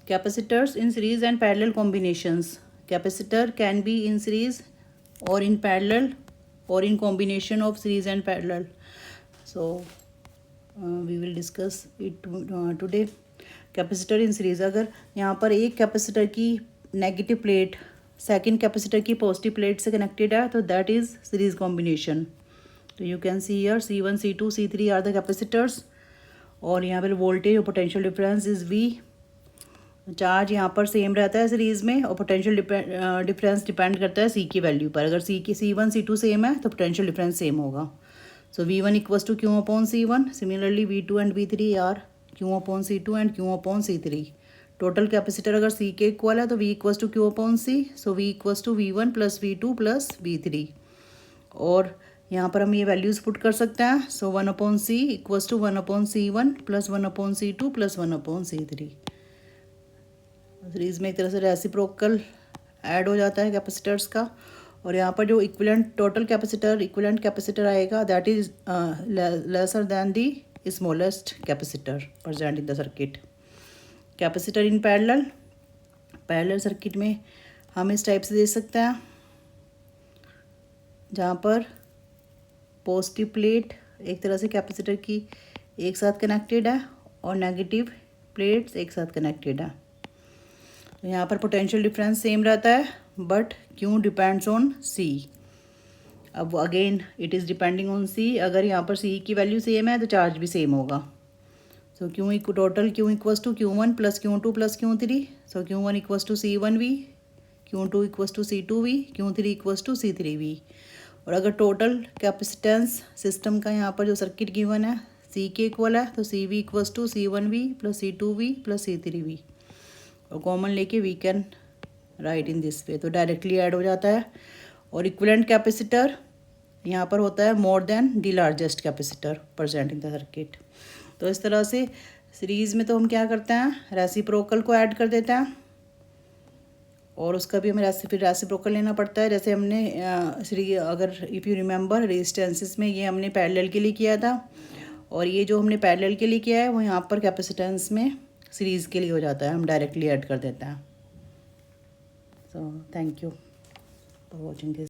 Capacitors in series and parallel combinations. Capacitor can be in series or in parallel or in combination of series and parallel. So we will discuss it today. Capacitor in series, अगर यहाँ पर एक capacitor की negative plate second capacitor की positive plate से connected है तो that is series combination. तो you can see here C1 C2 C3 are the capacitors. और यहाँ पर वोल्टेज और potential difference is V. Charge यहाँ पर सेम रहता है सीरीज़ में और पोटेंशियल डिफरेंस डिपेंड करता है C की वैल्यू पर. अगर C1 C2 सेम है तो पोटेंशियल डिफरेंस सेम होगा. So V1 equals to Q upon C1. Similarly V2 and V3 are Q upon C2 and Q upon C3. Total capacitor अगर C के इक्वल है तो V equals to Q upon C. So V equals to V1 plus V2 plus V3. और यहाँ पर हम ये values put कर सकते हैं. So 1 upon C equals to 1 upon C1 plus 1 upon C2 plus 1 upon C3. Series में एक तरह से रेसिप्रोकल ऐड हो जाता है कैपेसिटर्स का. और यहाँ पर जो equivalent total capacitor equivalent capacitor आएगा that is lesser than the smallest capacitor present in the circuit. Capacitor in parallel circuit में हम इस टाइप से दे सकते हैं जहाँ पर पॉजिटिव प्लेट एक तरह से कैपेसिटर की एक साथ कनेक्टेड है और नेगेटिव प्लेट्स एक साथ कनेक्टेड है. तो यहाँ पर पोटेंशियल डिफरेंस सेम रहता है बट क्यों डिपेंड्स ऑन C. अब again it is depending on C. अगर यहाँ पर C की वैल्यू सेम है तो चार्ज भी सेम होगा. So total Q equals to Q1 plus Q2 plus Q3. So Q1 equals to C1V, Q2 equals to C2V, Q3 equals to C3V. और अगर टोटल कैपेसिटेंस सिस्टम का यहाँ पर जो सर्किट गिवन है C के इक्वल है तो CV equals to C1V plus C2V plus C3V. और कॉमन लेके we can write in this way. तो डायरेक्टली ऐड हो जाता है. और इक्विवेलेंट कैपेसिटर यहाँ पर होता है more than the largest capacitor present in the circuit. तो इस तरह से सीरीज़ में तो हम क्या करते हैं रेसिप्रोकल को ऐड कर देते हैं और उसका भी हमें फिर रेसिप्रोकल लेना पड़ता है. जैसे हमने अगर इफ़ यू रिमेंबर रेजिस्टेंसेस में ये हमने पैरेलल के लिए किया था और ये जो हमने पैरेलल के लिए किया है वो यहाँ पर कैपेसिटेंस में सीरीज़ के लिए हो जाता है. हम डायरेक्टली ऐड कर देते हैं. So thank you for watching this.